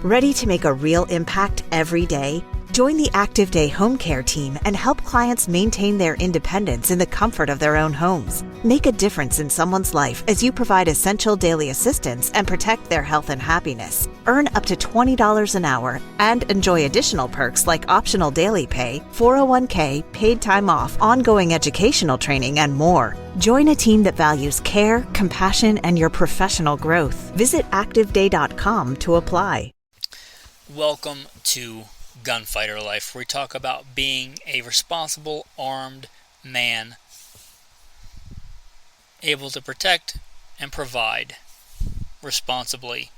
Ready to make a real impact every day? Join the Active Day Home Care team and help clients maintain their independence in the comfort of their own homes. Make a difference in someone's life as you provide essential daily assistance and protect their health and happiness. Earn up to $20 an hour and enjoy additional perks like optional daily pay, 401k, paid time off, ongoing educational training, and more. Join a team that values care, compassion, and your professional growth. Visit activeday.com to apply. Welcome to Gunfighter Life, where we talk about being a responsible, armed man, able to protect and provide responsibly,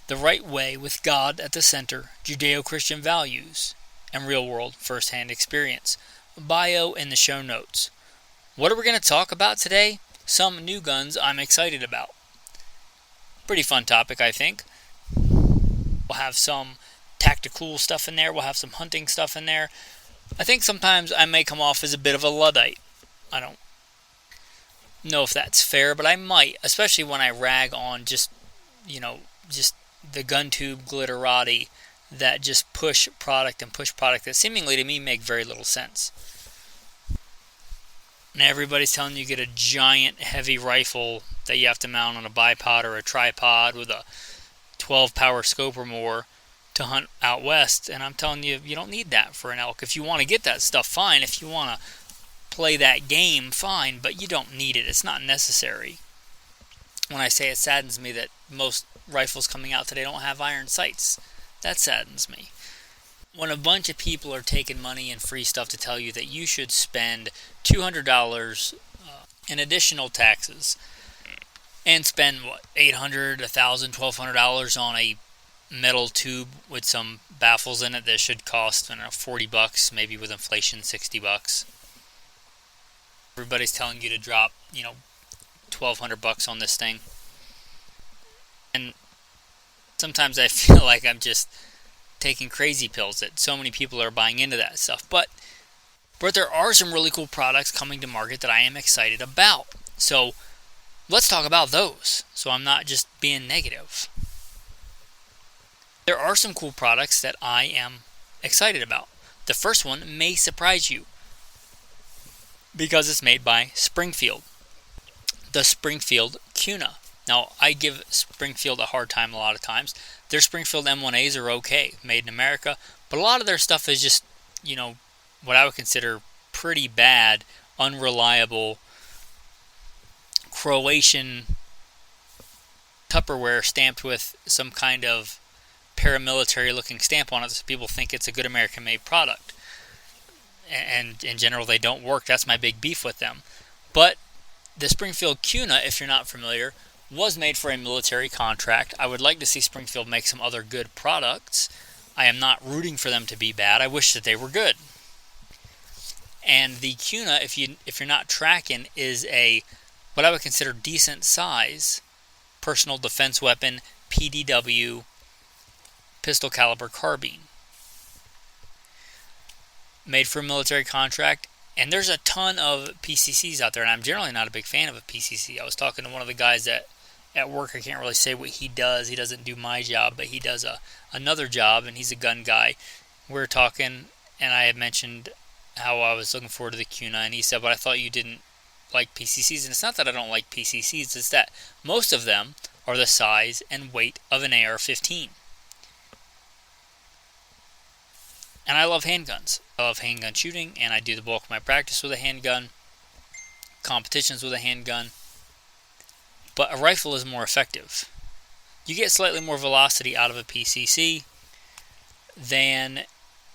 the right way with God at the center, Judeo-Christian values, and real-world first-hand experience. Bio in the show notes. What are we going to talk about today? Some new guns I'm excited about. Pretty fun topic, I think. We'll have some tactical stuff in there. We'll have some hunting stuff in there. I think sometimes I may come off as a bit of a Luddite. I don't know if that's fair, but I might, especially when I rag on just the gun tube glitterati that just push product that seemingly to me make very little sense. And everybody's telling you get a giant heavy rifle that you have to mount on a bipod or a tripod with a 12 power scope or more to hunt out west, and I'm telling you, you don't need that for an elk. If you want to get that stuff, fine. If you want to play that game, fine, but you don't need it. It's not necessary. When I say it saddens me that most rifles coming out today don't have iron sights, that saddens me. When a bunch of people are taking money and free stuff to tell you that you should spend $200 in additional taxes and spend, $800, $1,000, $1,200 on a metal tube with some baffles in it that should cost, $40, maybe with inflation, $60. Everybody's telling you to drop, $1,200 on this thing. And sometimes I feel like I'm just taking crazy pills that so many people are buying into that stuff. But there are some really cool products coming to market that I am excited about. So let's talk about those, so I'm not just being negative. There are some cool products that I am excited about. The first one may surprise you because it's made by Springfield. The Springfield Cuna. Now, I give Springfield a hard time a lot of times. Their Springfield M1As are okay, made in America, but a lot of their stuff is just, what I would consider pretty bad, unreliable, Croatian Tupperware stamped with some kind of paramilitary looking stamp on it so people think it's a good American made product. And in general they don't work. That's my big beef with them. But the Springfield Cuna, if you're not familiar, was made for a military contract. I would like to see Springfield make some other good products. I am not rooting for them to be bad. I wish that they were good. And the Cuna, if you're not tracking, is what I would consider decent size personal defense weapon, PDW, pistol caliber carbine. Made for a military contract, and there's a ton of PCCs out there, and I'm generally not a big fan of a PCC. I was talking to one of the guys at work. I can't really say what he does. He doesn't do my job, but he does another job, and he's a gun guy. We were talking, and I had mentioned how I was looking forward to the Cuna, and he said, but I thought you didn't like PCCs. And it's not that I don't like PCCs, it's that most of them are the size and weight of an AR-15. And I love handguns. I love handgun shooting, and I do the bulk of my practice with a handgun, competitions with a handgun. But a rifle is more effective. You get slightly more velocity out of a PCC than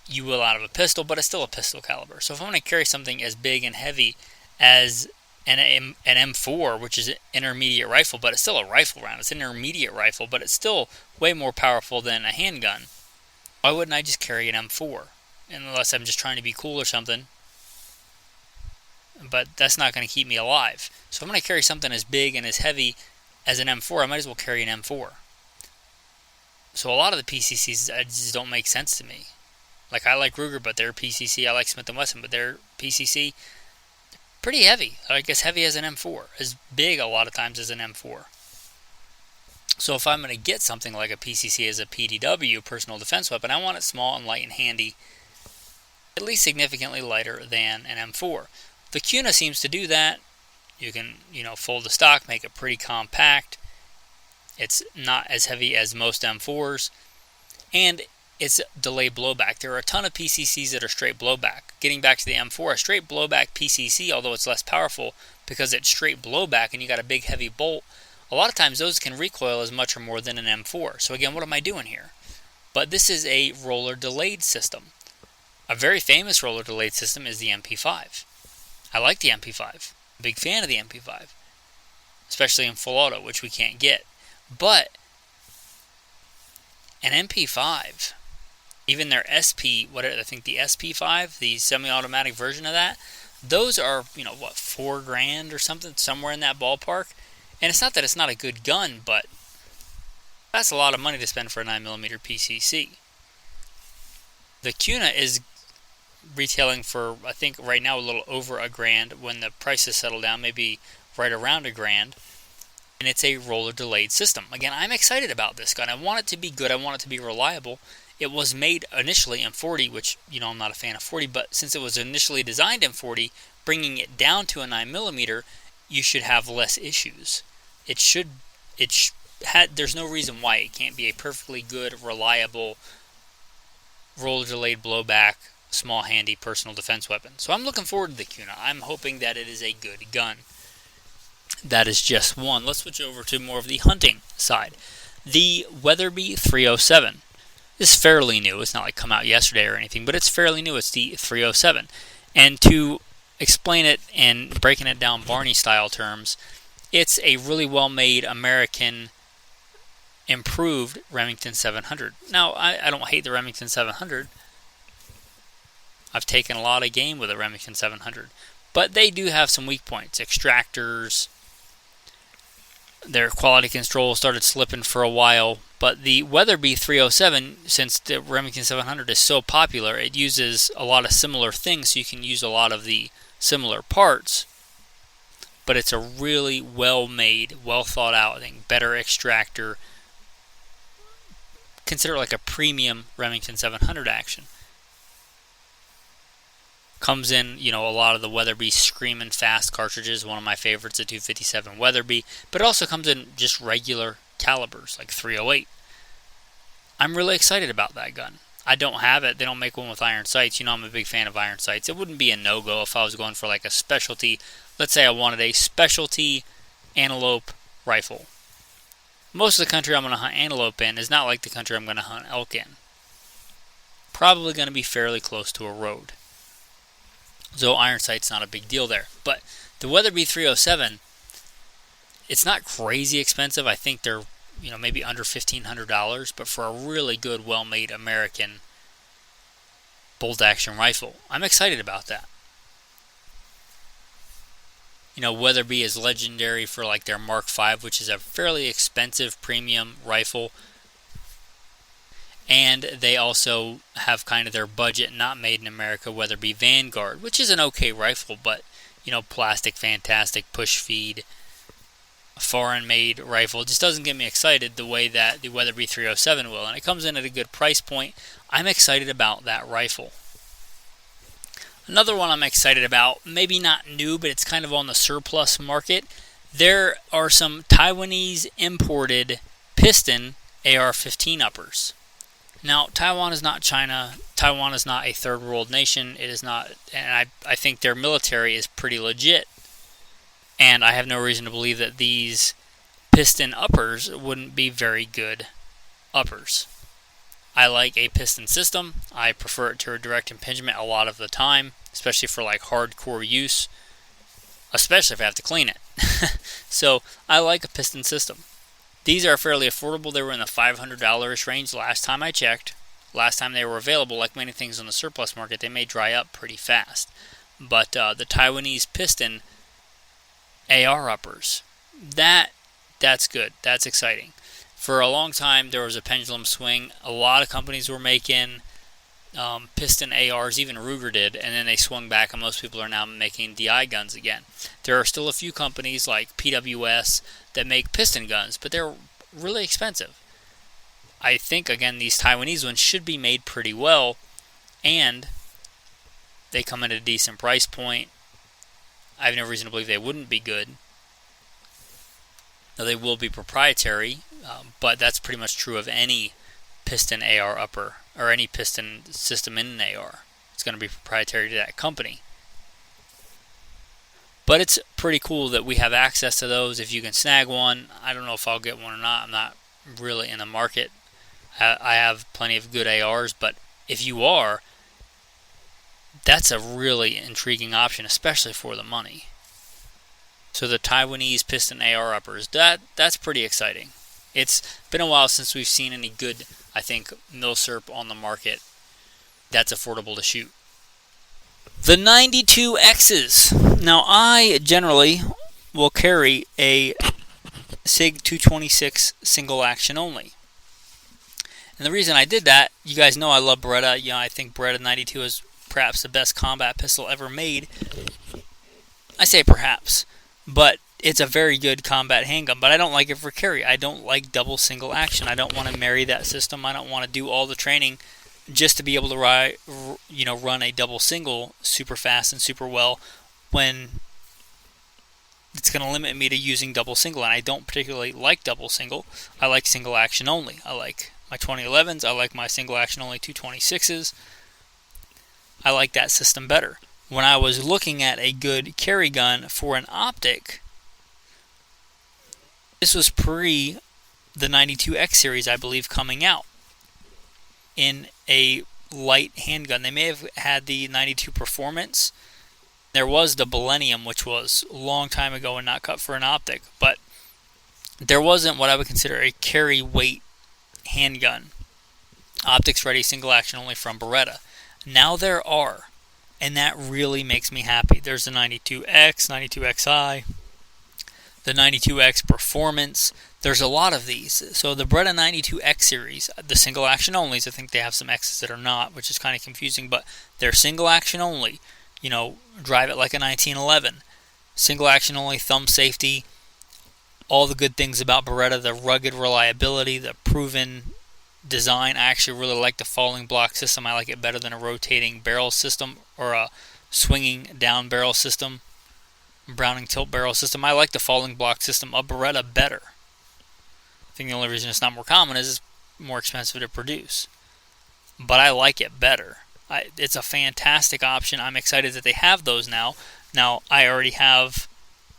you will out of a pistol, but it's still a pistol caliber. So if I'm going to carry something as big and heavy as an M4, which is an intermediate rifle, but it's still a rifle round. It's an intermediate rifle, but it's still way more powerful than a handgun. Why wouldn't I just carry an M4? Unless I'm just trying to be cool or something. But that's not going to keep me alive. So if I'm going to carry something as big and as heavy as an M4, I might as well carry an M4. So a lot of the PCCs just don't make sense to me. Like, I like Ruger, but they're PCC. I like Smith & Wesson, but they're PCC. Pretty heavy. Like, as heavy as an M4. As big a lot of times as an M4. So if I'm going to get something like a PCC as a PDW, personal defense weapon, I want it small and light and handy, at least significantly lighter than an M4. The CUNA seems to do that. You can, fold the stock, make it pretty compact. It's not as heavy as most M4s, and it's delayed blowback. There are a ton of PCCs that are straight blowback. Getting back to the M4, a straight blowback PCC, although it's less powerful because it's straight blowback and you got a big heavy bolt, a lot of times those can recoil as much or more than an M4. So again, what am I doing here? But this is a roller delayed system. A very famous roller delayed system is the MP5. I like the MP5. Big fan of the MP5, especially in full auto, which we can't get. But an MP5, even their SP, I think the SP5, the semi-automatic version of that, those are, $4,000 or something, somewhere in that ballpark. And it's not that it's not a good gun, but that's a lot of money to spend for a 9mm PCC. The CUNA is retailing for, I think right now, a little over $1,000. When the prices settle down, maybe right around $1,000. And it's a roller delayed system. Again, I'm excited about this gun. I want it to be good. I want it to be reliable. It was made initially in 40, which, I'm not a fan of 40, but since it was initially designed in 40, bringing it down to a 9mm, you should have less issues. There's no reason why it can't be a perfectly good, reliable, roller delayed blowback, small handy personal defense weapon. So I'm looking forward to the CUNA. I'm hoping that it is a good gun. That is just one. Let's switch over to more of the hunting side. The Weatherby 307 is fairly new. It's not like come out yesterday or anything, but it's fairly new. It's the 307. And to explain it and breaking it down Barney style terms, it's a really well-made American improved Remington 700. Now, I don't hate the Remington 700. I've taken a lot of game with a Remington 700. But they do have some weak points. Extractors, their quality control started slipping for a while. But the Weatherby 307, since the Remington 700 is so popular, it uses a lot of similar things, so you can use a lot of the similar parts. But it's a really well-made, well-thought-out, better extractor. Consider it like a premium Remington 700 action. Comes in, a lot of the Weatherby Screamin' Fast cartridges, one of my favorites, the 257 Weatherby, but it also comes in just regular calibers, like 308. I'm really excited about that gun. I don't have it. They don't make one with iron sights. I'm a big fan of iron sights. It wouldn't be a no-go if I was going for like a specialty. Let's say I wanted a specialty antelope rifle. Most of the country I'm going to hunt antelope in is not like the country I'm going to hunt elk in. Probably going to be fairly close to a road. So iron sight's not a big deal there. But the Weatherby 307, it's not crazy expensive. I think they're, maybe under $1,500. But for a really good, well-made American bolt-action rifle, I'm excited about that. Weatherby is legendary for like their Mark V, which is a fairly expensive premium rifle. And they also have kind of their budget, not made in America, Weatherby Vanguard, which is an okay rifle, but, plastic, fantastic, push feed, foreign-made rifle. It just doesn't get me excited the way that the Weatherby 307 will. And it comes in at a good price point. I'm excited about that rifle. Another one I'm excited about, maybe not new, but it's kind of on the surplus market. There are some Taiwanese imported piston AR-15 uppers. Now, Taiwan is not China. Taiwan is not a third world nation. It is not, and I think their military is pretty legit. And I have no reason to believe that these piston uppers wouldn't be very good uppers. I like a piston system. I prefer it to a direct impingement a lot of the time, especially for like hardcore use, especially if I have to clean it. So I like a piston system. These are fairly affordable. They were in the $500 range last time I checked. Last time they were available, like many things on the surplus market, they may dry up pretty fast. But the Taiwanese piston AR uppers, that's good. That's exciting. For a long time, there was a pendulum swing. A lot of companies were making piston ARs, even Ruger did, and then they swung back, and most people are now making DI guns again. There are still a few companies like PWS that make piston guns, but they're really expensive. I think, again, these Taiwanese ones should be made pretty well, and they come at a decent price point. I have no reason to believe they wouldn't be good. Now, they will be proprietary, but that's pretty much true of any piston AR upper or any piston system in an AR. It's going to be proprietary to that company. But it's pretty cool that we have access to those. If you can snag one, I don't know if I'll get one or not. I'm not really in the market. I have plenty of good ARs, but if you are, that's a really intriguing option, especially for the money. So the Taiwanese piston AR uppers, that's pretty exciting. It's been a while since we've seen any good, I think, milsurp on the market that's affordable to shoot. The 92Xs. Now, I generally will carry a SIG 226 single action only. And the reason I did that, you guys know I love Beretta. You know, I think Beretta 92 is perhaps the best combat pistol ever made. I say perhaps, but it's a very good combat handgun, but I don't like it for carry. I don't like double single action. I don't want to marry that system. I don't want to do all the training just to be able to run a double single super fast and super well when it's going to limit me to using double single, and I don't particularly like double single. I like single action only. I like my 2011s. I like my single action only 226s. I like that system better. When I was looking at a good carry gun for an optic, this was pre the 92X series, I believe, coming out in a light handgun. They may have had the 92 Performance. There was the Millennium, which was a long time ago and not cut for an optic, but there wasn't what I would consider a carry weight handgun. Optics ready, single action only from Beretta. Now there are, and that really makes me happy. There's the 92X, 92XI, the 92X Performance. There's a lot of these. So the Beretta 92X series, the single action onlys, I think they have some X's that are not, which is kind of confusing, but they're single action only. You know, drive it like a 1911. Single action only, thumb safety, all the good things about Beretta, the rugged reliability, the proven design. I actually really like the falling block system. I like it better than a rotating barrel system or a swinging down barrel system, Browning tilt barrel system. I like the falling block system of Beretta better. I think the only reason it's not more common is it's more expensive to produce. But I like it better. It's a fantastic option. I'm excited that they have those now. Now, I already have,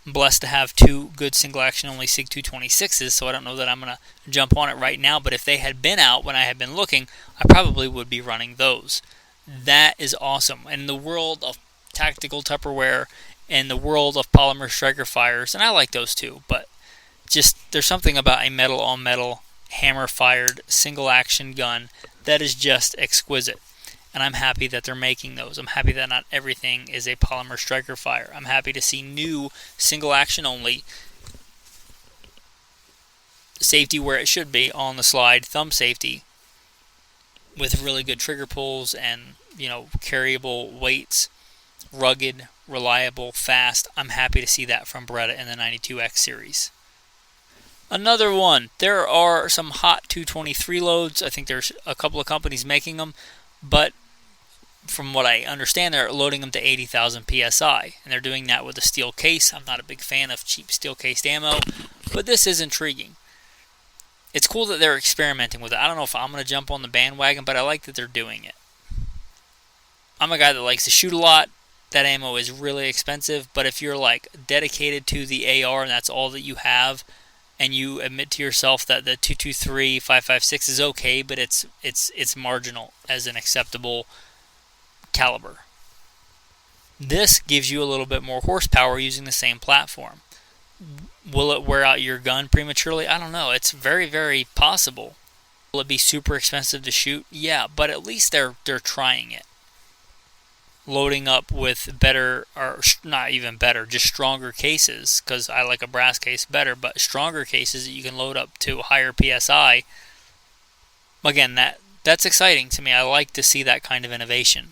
blessed to have two good single action only SIG 226s, so I don't know that I'm going to jump on it right now, but if they had been out when I had been looking, I probably would be running those. That is awesome. In the world of tactical Tupperware and the world of polymer striker fires, and I like those too, but just there's something about a metal on metal hammer fired single action gun that is just exquisite. And I'm happy that they're making those. I'm happy that not everything is a polymer striker fire. I'm happy to see new single action only safety where it should be, on the slide thumb safety with really good trigger pulls and, carryable weights, rugged, reliable, fast. I'm happy to see that from Beretta in the 92X series. Another one, there are some hot 223 loads. I think there's a couple of companies making them, but from what I understand, they're loading them to 80,000 PSI, and they're doing that with a steel case. I'm not a big fan of cheap steel-cased ammo, but this is intriguing. It's cool that they're experimenting with it. I don't know if I'm going to jump on the bandwagon, but I like that they're doing it. I'm a guy that likes to shoot a lot. That ammo is really expensive, but if you're dedicated to the AR and that's all that you have, and you admit to yourself that the 223 5.56 is okay, but it's marginal as an acceptable caliber. This gives you a little bit more horsepower using the same platform. Will it wear out your gun prematurely? I don't know. It's very, very possible. Will it be super expensive to shoot? Yeah, but at least they're trying it. Loading up with better, or not even better, just stronger cases, because I like a brass case better, but stronger cases that you can load up to higher PSI. Again, that's exciting to me. I like to see that kind of innovation.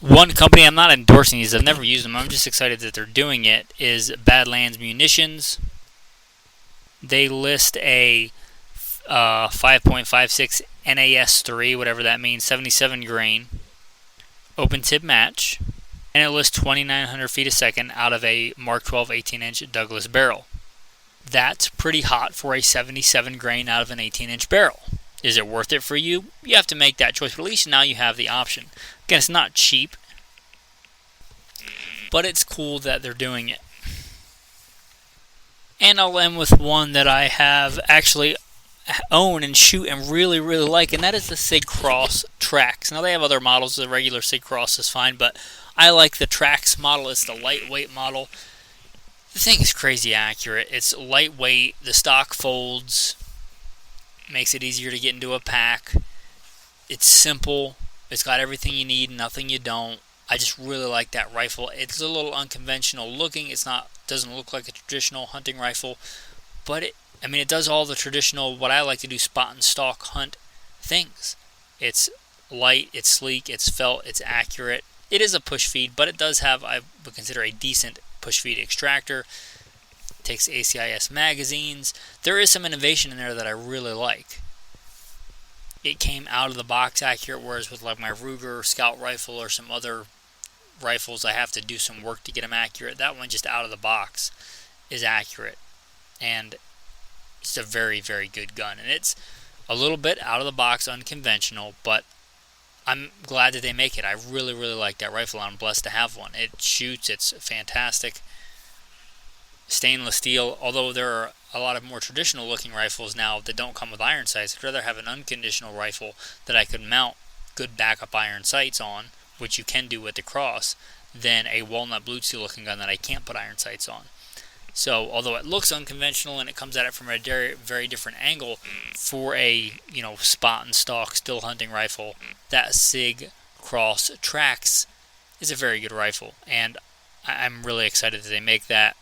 One company, I'm not endorsing these, I've never used them, I'm just excited that they're doing it, is Badlands Munitions. They list a 5.56 NAS3, whatever that means, 77 grain, open tip match, and it lists 2,900 feet a second out of a Mark 12 18-inch Douglas barrel. That's pretty hot for a 77 grain out of an 18-inch barrel. Is it worth it for you? You have to make that choice, but at least now you have the option. Again, it's not cheap, but it's cool that they're doing it. And I'll end with one that I have actually own and shoot and really, really like, and that is the Sig Cross Trax. Now, they have other models. The regular Sig Cross is fine, but I like the Trax model. It's the lightweight model. The thing is crazy accurate. It's lightweight. The stock folds. Makes it easier to get into a pack. It's simple. It's got everything you need, nothing you don't. I just really like that rifle. It's a little unconventional looking. Doesn't look like a traditional hunting rifle, but it does all the traditional, what I like to do, spot and stalk hunt things. It's light, it's sleek, it's felt, it's accurate. It is a push feed, but it does have, I would consider, a decent push feed extractor. It takes ACIS magazines. There is some innovation in there that I really like. It came out of the box accurate, whereas with like my Ruger Scout rifle or some other rifles, I have to do some work to get them accurate. That one just out of the box is accurate, and it's a very, very good gun. And it's a little bit out of the box, unconventional, but I'm glad that they make it. I really, really like that rifle. I'm blessed to have one. It shoots. It's fantastic. Stainless steel, although there are a lot of more traditional looking rifles now that don't come with iron sights. I'd rather have an unconditional rifle that I could mount good backup iron sights on, which you can do with the Cross, than a walnut blue steel looking gun that I can't put iron sights on. So, although it looks unconventional and it comes at it from a very, very different angle, for a spot and stalk still hunting rifle, that Sig Cross Trax is a very good rifle, and I'm really excited that they make that.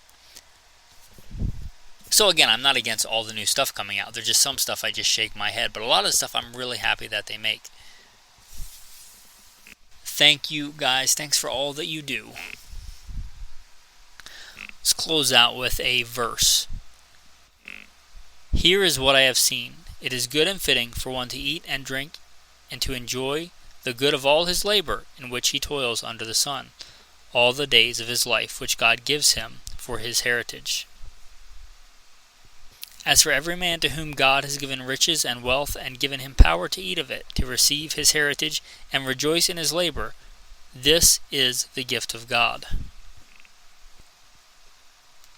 So again, I'm not against all the new stuff coming out. There's just some stuff I just shake my head, but a lot of the stuff I'm really happy that they make. Thank you, guys. Thanks for all that you do. Let's close out with a verse. Here is what I have seen. It is good and fitting for one to eat and drink, and to enjoy the good of all his labor in which he toils under the sun, all the days of his life which God gives him for his heritage. As for every man to whom God has given riches and wealth, and given him power to eat of it, to receive his heritage, and rejoice in his labor, this is the gift of God.